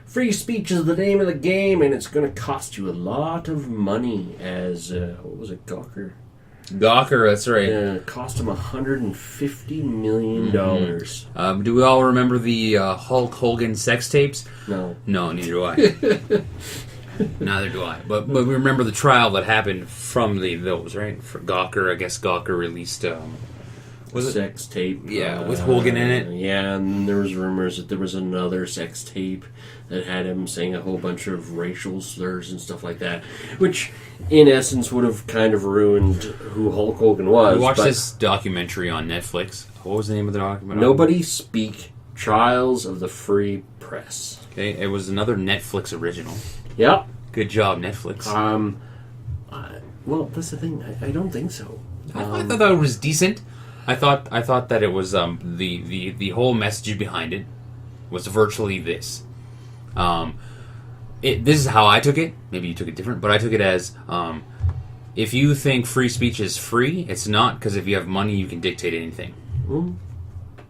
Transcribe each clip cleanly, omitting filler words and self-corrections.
free speech is the name of the game, and it's going to cost you a lot of money. As what was it, Gawker? Gawker, that's right. Cost him $150 million. Do we all remember the Hulk Hogan sex tapes? No. No, neither do I. Neither do I. But we remember the trial that happened from those, right? For Gawker, I guess Gawker released... was sex tape. Yeah, with Hogan in it. Yeah, and there was rumors that there was another sex tape that had him saying a whole bunch of racial slurs and stuff like that, which, in essence, would have kind of ruined who Hulk Hogan was. We watched this documentary on Netflix. What was the name of the documentary? Nobody Speak: Trials of the Free Press. Okay, it was another Netflix original. Yep. Good job, Netflix. Well, that's the thing. I don't think so. I thought that was decent. I thought that it was the whole message behind it was virtually this. This is how I took it. Maybe you took it different, but I took it as if you think free speech is free, it's not, because if you have money, you can dictate anything.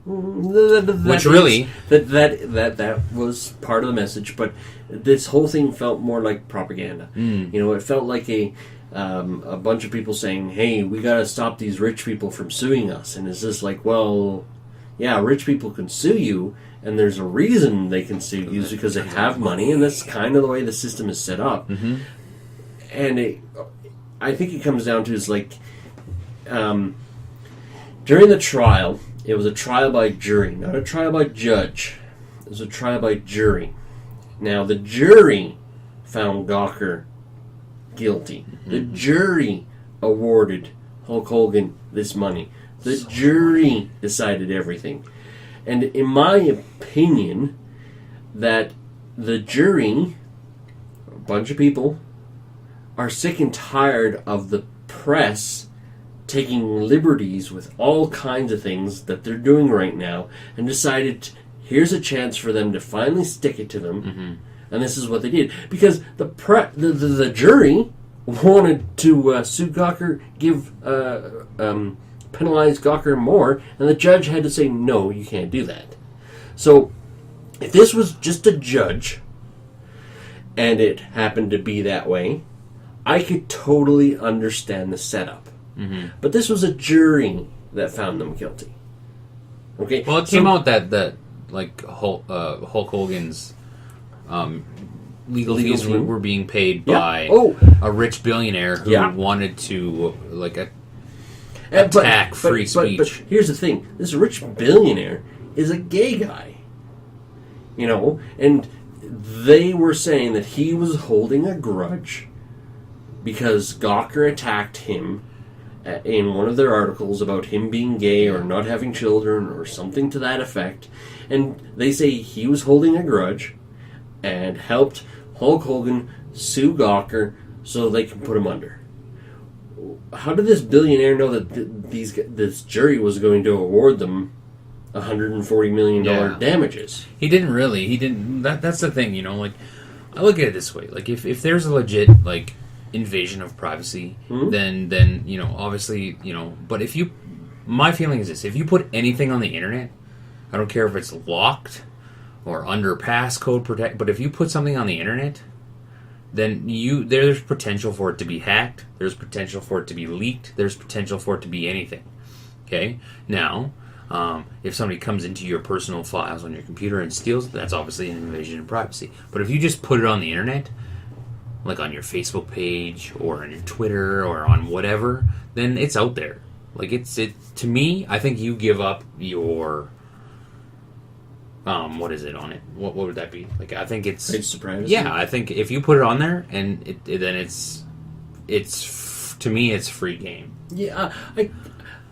Which really that was part of the message, but this whole thing felt more like propaganda. You know, it felt like a bunch of people saying, "Hey, we got to stop these rich people from suing us." And it's just like, well, yeah, rich people can sue you, and there's a reason they can sue you, is because they have money, and that's kind of the way the system is set up. And I think it comes down to is like during the trial. It was a trial by jury, not a trial by judge. It was a trial by jury. Now, the jury found Gawker guilty. The jury awarded Hulk Hogan this money. The jury decided everything. And in my opinion, that the jury, a bunch of people, are sick and tired of the press taking liberties with all kinds of things that they're doing right now, and decided here's a chance for them to finally stick it to them, and this is what they did. Because the jury wanted to sue Gawker, penalize Gawker more, and the judge had to say, no, you can't do that. So, if this was just a judge, and it happened to be that way, I could totally understand the setup. But this was a jury that found them guilty. Okay. Well, it came out that like Hulk Hogan's legal fees were being paid by a rich billionaire who wanted to attack free speech. But here's the thing: this rich billionaire is a gay guy. You know, and they were saying that he was holding a grudge because Gawker attacked him in one of their articles about him being gay or not having children or something to that effect. And they say he was holding a grudge and helped Hulk Hogan sue Gawker so they can put him under. How did this billionaire know that this jury was going to award them $140 million damages? He didn't really. He didn't. That's the thing, you know. Like, I look at it this way: like, if there's a legit invasion of privacy, then you know, obviously, you know. But my feeling is this: if you put anything on the internet, I don't care if it's locked or under passcode protect, but if you put something on the internet, then there's potential for it to be hacked. There's potential for it to be leaked. There's potential for it to be anything. Okay, now. If somebody comes into your personal files on your computer and steals it, that's obviously an invasion of privacy. But if you just put it on the internet, like on your Facebook page or on your Twitter or on whatever, then it's out there. Like to me, I think you give up your what is it on it? What would that be? Like, I think it's rights to privacy. Yeah, I think if you put it on there and then it's to me it's free game. Yeah,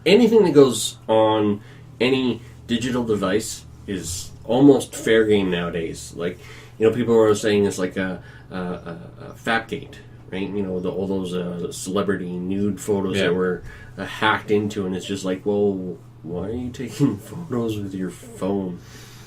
anything that goes on any digital device is almost fair game nowadays. Like, you know, people are saying it's like a Fapgate, right? You know, all those celebrity nude photos that were hacked into, and it's just like, well, why are you taking photos with your phone?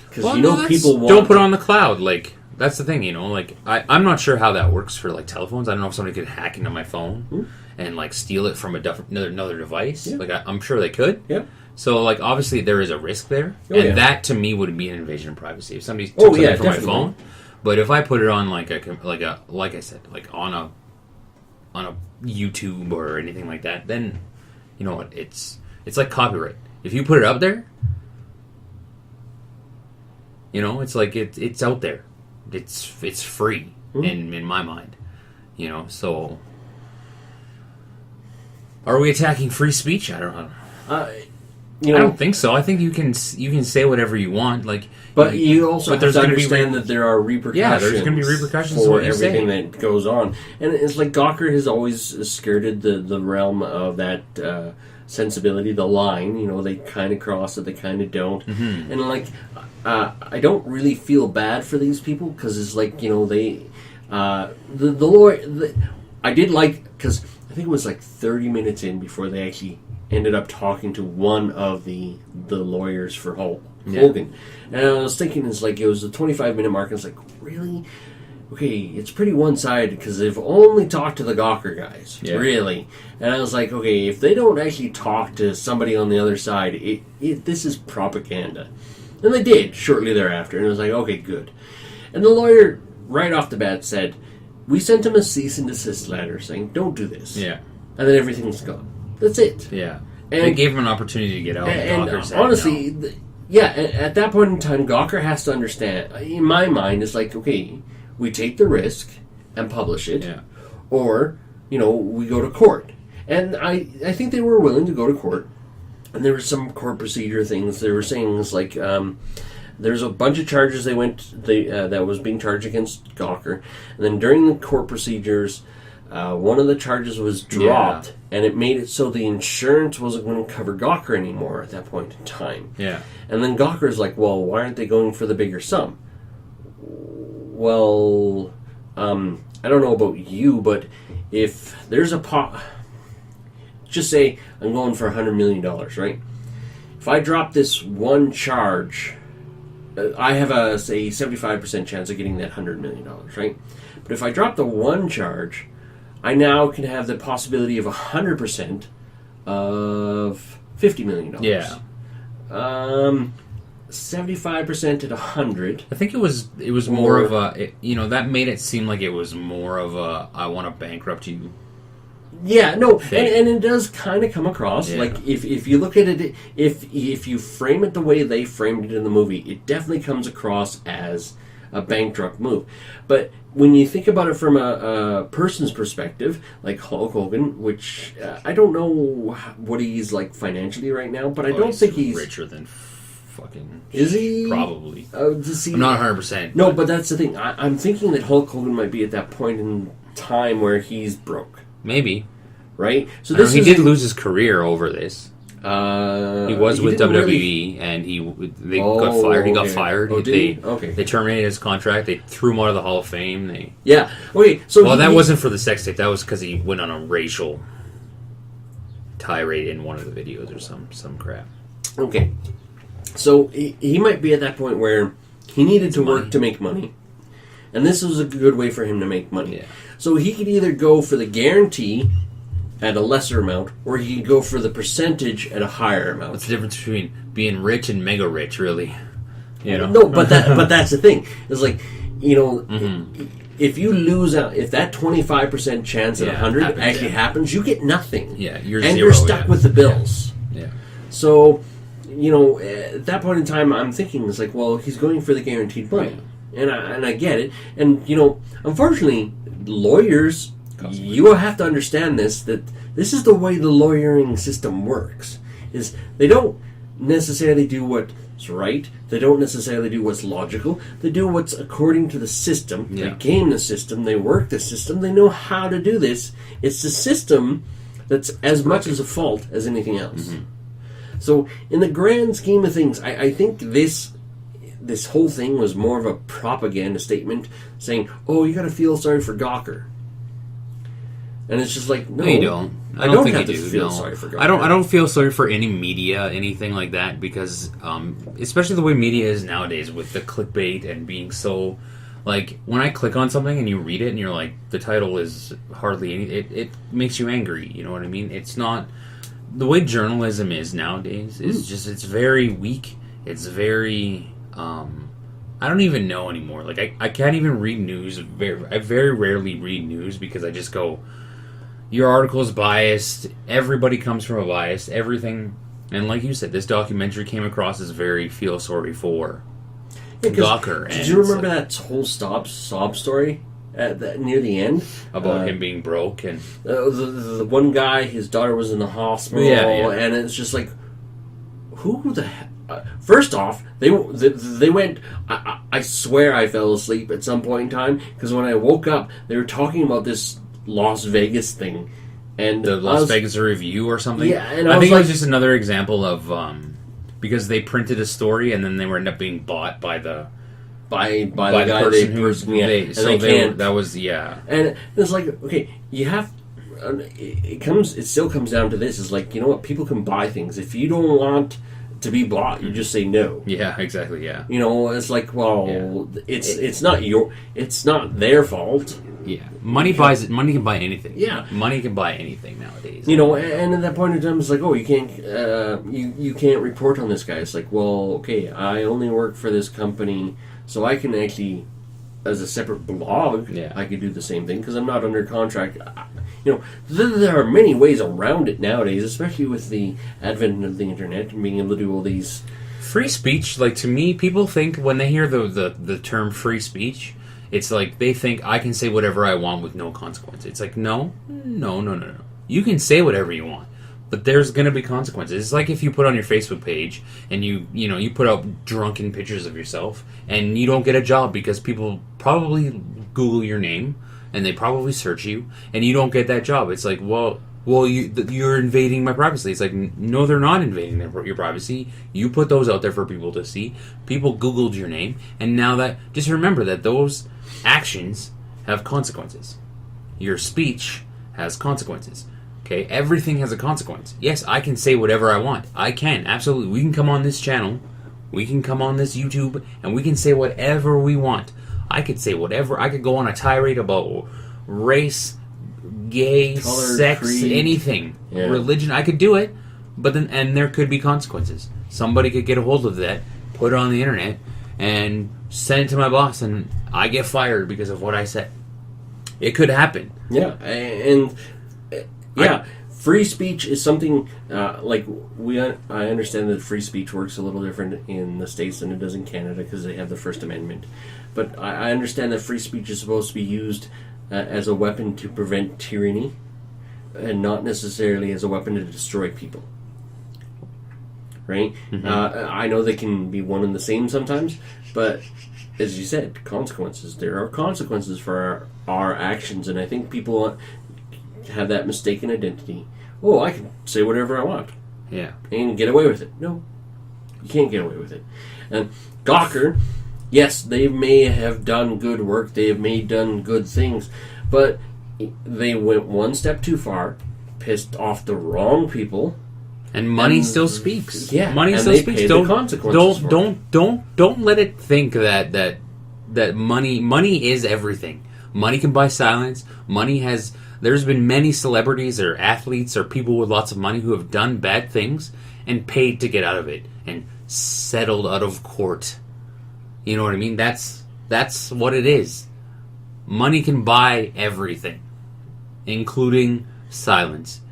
Because people want don't put it on the cloud. Like, that's the thing, you know. Like, I'm not sure how that works for like telephones. I don't know if somebody could hack into my phone and like steal it from another device. Yeah. Like, I'm sure they could. Yeah. So, like, obviously there is a risk there, that to me would be an invasion of privacy. If somebody took something from my phone, But if I put it on like I said, like on a YouTube or anything like that, then you know what? It's like copyright. If you put it up there, you know, it's like it's out there. It's free in my mind. You know, so are we attacking free speech? I don't know. You know, I don't think so. I think you can say whatever you want, like. But you also have to understand be that there are repercussions. Yeah, there's going to be repercussions for everything that goes on, and it's like Gawker has always skirted the realm of that sensibility, the line. You know, they kind of cross it, they kind of don't, and like I don't really feel bad for these people because it's like, you know, they the lawyer. I did like, because I think it was like 30 minutes in before they actually ended up talking to one of the lawyers for Hogan. And I was thinking, it's like, it was a 25-minute mark, and it's like, really? Okay, it's pretty one-sided, because they've only talked to the Gawker guys, really. And I was like, okay, if they don't actually talk to somebody on the other side, this is propaganda. And they did, shortly thereafter, and I was like, okay, good. And the lawyer, right off the bat, said, we sent him a cease and desist letter saying, don't do this. Yeah. And then everything's gone. That's it. Yeah. And they gave him an opportunity to get out. And said, honestly, no. At that point in time, Gawker has to understand, in my mind, it's like, okay, we take the risk and publish it, or, you know, we go to court. And I think they were willing to go to court, and there were some court procedure things. They were saying, it's like, there's a bunch of charges that was being charged against Gawker, and then during the court procedures, one of the charges was dropped, and it made it so the insurance wasn't going to cover Gawker anymore at that point in time. Yeah. And then Gawker's like, well, why aren't they going for the bigger sum? Well, I don't know about you, but if there's just say I'm going for $100 million, right? If I drop this one charge, I have a, say, 75% chance of getting that $100 million, right? But if I drop the one charge, I now can have the possibility of 100% of $50 million. Yeah. 75% at 100. I think it was more of a, that made it seem like it was more of a, I want to bankrupt you. Yeah, no, and it does kind of come across, like, if you look at it, if you frame it the way they framed it in the movie, it definitely comes across as a bankrupt move. But when you think about it from a person's perspective, like Hulk Hogan, which I don't know what he's like financially right now, but I don't think he's richer than fucking. Is he? Probably. I'm not 100%. No, but that's the thing. I'm thinking that Hulk Hogan might be at that point in time where he's broke. Maybe. Right? So he did lose his career over this. He was with WWE, and they got fired. He got fired. They terminated his contract. They threw him out of the Hall of Fame. Okay. So that wasn't for the sex tape. That was because he went on a racial tirade in one of the videos or some crap. Okay. So he might be at that point where he needed to work to make money, and this was a good way for him to make money. Yeah. So he could either go for the guarantee at a lesser amount, or he could go for the percentage at a higher amount. What's the difference between being rich and mega rich, really? No, but that's the thing. It's like, if you lose out, if that 25% chance at 100 actually happens, you get nothing. Yeah, you're stuck with the bills. Yeah. So, at that point in time, I'm thinking, it's like, well, he's going for the guaranteed money, and I get it, and unfortunately, lawyers. You have to understand that this is the way the lawyering system works. Is they don't necessarily do what's right. They don't necessarily do what's logical. They do what's according to the system. Yeah. They game the system. They work the system. They know how to do this. It's the system that's as much as a fault as anything else. Mm-hmm. So in the grand scheme of things, I think this whole thing was more of a propaganda statement saying, oh, you got to feel sorry for Gawker. And it's just like, no, you don't. I don't think you do. Sorry for Gawker. I don't feel sorry for any media, anything like that, because especially the way media is nowadays with the clickbait and being so, like, when I click on something and you read it and you're like, the title is hardly anything, it makes you angry. You know what I mean? It's not the way journalism is nowadays. Is just it's very weak. It's very I don't even know anymore. Like, I can't even read news. I very rarely read news because I just go, your article is biased. Everybody comes from a bias. Everything. And like you said, this documentary came across as very feel sorry for Gawker. Did you remember that whole sob story near the end? About him being broke and... the one guy, his daughter was in the hospital, and it's just like, who the heck? First off, they went... I swear I fell asleep at some point in time, because when I woke up, they were talking about this Las Vegas thing. And the Las Vegas Review or something? Yeah, and I think it was just another example of... because they printed a story and then they were end up being bought by the... By the guy person that was and it's like, okay, you have it still comes down to this, is like, you know what, people can buy things. If you don't want to be bought, you just say no. Yeah, exactly. Yeah, you know, it's like, well, it's not their fault. Yeah, money buys it. Money can buy anything. Yeah, money can buy anything nowadays. You know, and at that point in time, it's like, oh, you can't you can't report on this guy. It's like, well, okay, I only work for this company. So I can actually, as a separate blog, I could do the same thing because I'm not under contract. You know, there are many ways around it nowadays, especially with the advent of the internet and being able to do all these... Free speech, like, to me, people think when they hear the term free speech, it's like they think I can say whatever I want with no consequence. It's like, no. You can say whatever you want. But there's going to be consequences. It's like if you put on your Facebook page and you put out drunken pictures of yourself and you don't get a job because people probably Google your name and they probably search you and you don't get that job. It's like, well, you're invading my privacy. It's like, no, they're not invading your privacy. You put those out there for people to see. People Googled your name, and now that, just remember that those actions have consequences. Your speech has consequences. Okay, everything has a consequence. Yes, I can say whatever I want. I can, absolutely. We can come on this channel, we can come on this YouTube, and we can say whatever we want. I could say whatever. I could go on a tirade about race, gay, color, sex, creed, anything, religion. I could do it, but then, and there could be consequences. Somebody could get a hold of that, put it on the internet, and send it to my boss, and I get fired because of what I said. It could happen. Yeah, and... Yeah, free speech is something I understand that free speech works a little different in the States than it does in Canada because they have the First Amendment. But I understand that free speech is supposed to be used as a weapon to prevent tyranny and not necessarily as a weapon to destroy people. Right? Mm-hmm. I know they can be one and the same sometimes, but as you said, consequences. There are consequences for our actions, and I think people have that mistaken identity. Oh, I can say whatever I want. Yeah. And get away with it. No. You can't get away with it. And Gawker, yes, they may have done good work. They have done good things. But they went one step too far, pissed off the wrong people. And money still speaks. Yeah. Money still speaks. Don't let it think that money is everything. Money can buy silence. Money has... There's been many celebrities or athletes or people with lots of money who have done bad things and paid to get out of it and settled out of court. You know what I mean? That's what it is. Money can buy everything, including silence.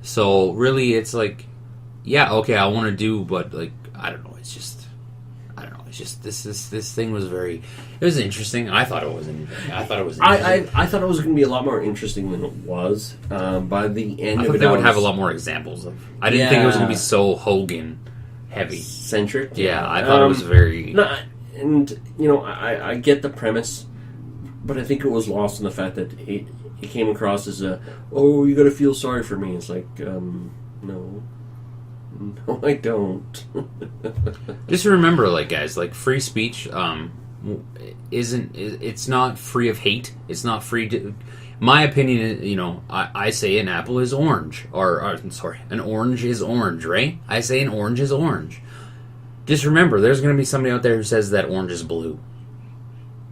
So really, it's like, yeah, okay, I want to do, but like, I don't know. It's just this thing was very. It was interesting. I thought it was interesting. I thought it was going to be a lot more interesting than it was. By the end of it, I thought they would have a lot more examples of. I didn't think it was going to be so Hogan heavy centric. Yeah, I thought it was very. And you know, I get the premise, but I think it was lost in the fact that it came across as you got to feel sorry for me. It's like, no. No, I don't. Just remember, like, guys, like, free speech it's not free of hate. It's not free to... My opinion is, you know, I say an apple is orange. Or sorry, an orange is orange, right? I say an orange is orange. Just remember, there's going to be somebody out there who says that orange is blue.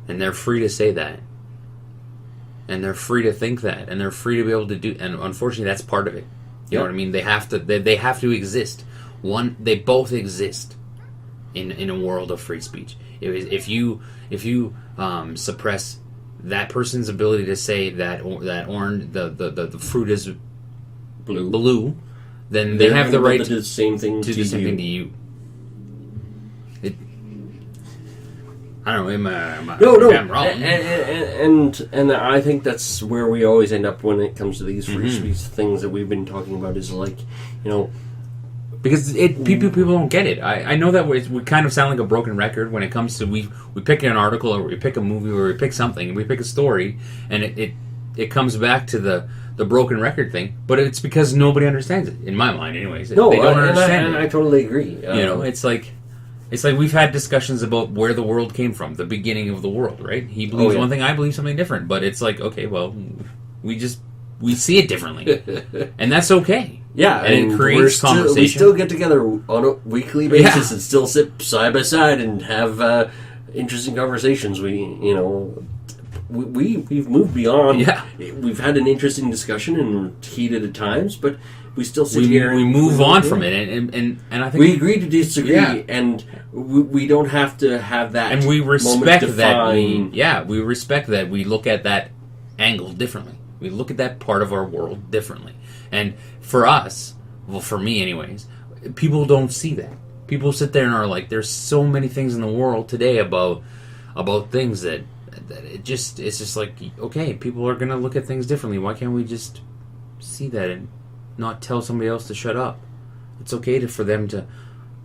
And they're free to say that. And they're free to think that. And they're free to be able to do... And unfortunately, that's part of it. You know what I mean? They have to exist. They both exist in a world of free speech. If you suppress that person's ability to say that orange the fruit is blue, then they have the right to do the same thing to to you. I don't know. Am I wrong? And I think that's where we always end up when it comes to these free speech things that we've been talking about. Is like, because people don't get it. I know that we kind of sound like a broken record when it comes to we pick an article or we pick a movie or we pick something, we pick a story, and it comes back to the broken record thing. But it's because nobody understands it, in my mind, anyways. No, they don't understand and it. I totally agree. It's like we've had discussions about where the world came from, the beginning of the world, right? He believes one thing, I believe something different. But it's like, okay, well, we see it differently. And that's okay. Yeah, and it creates conversation. We still get together on a weekly basis and still sit side by side and have interesting conversations. We've moved beyond. Yeah. We've had an interesting discussion and heated at times, but we still sit here. We move on from it, and I think we agree to disagree, and we don't have to have that. And we respect that. We respect that. We look at that angle differently. We look at that part of our world differently. And for us, well, for me, anyways, people don't see that. People sit there and are like, "There's so many things in the world today about things that it's just like, okay, people are gonna look at things differently. Why can't we just see that and not tell somebody else to shut up? It's okay for them to.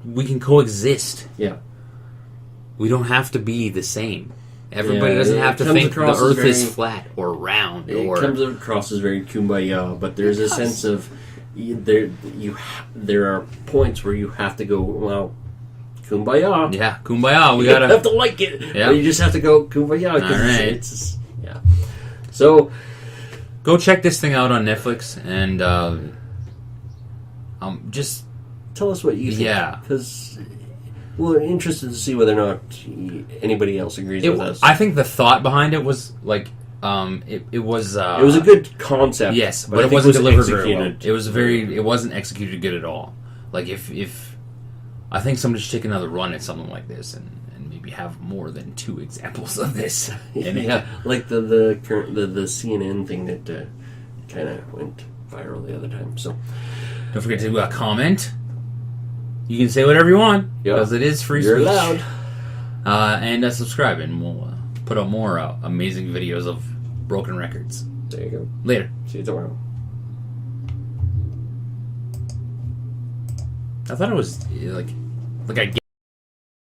We can coexist. Yeah. We don't have to be the same. Everybody doesn't have to think the Earth is flat or round. It comes across as very kumbaya, but there's a sense of there are points where you have to go, well, kumbaya. Yeah, kumbaya. You have to like it. Yeah. But you just have to go kumbaya. All right. It's yeah. So go check this thing out on Netflix and just tell us what you think. Yeah, because we're interested to see whether or not anybody else agrees with us. I think the thought behind it was like it was a good concept. Yes, but it wasn't delivered very well. It wasn't executed good at all. Like if I think somebody should take another run at something like this and maybe have more than 2 examples of this. Yeah, like the CNN thing that kind of went viral the other time. So don't forget to comment. You can say whatever you want because it is free speech. You're allowed. And subscribe, and we'll put out more amazing videos of broken records. There you go. Later. See you tomorrow. I thought it was like I.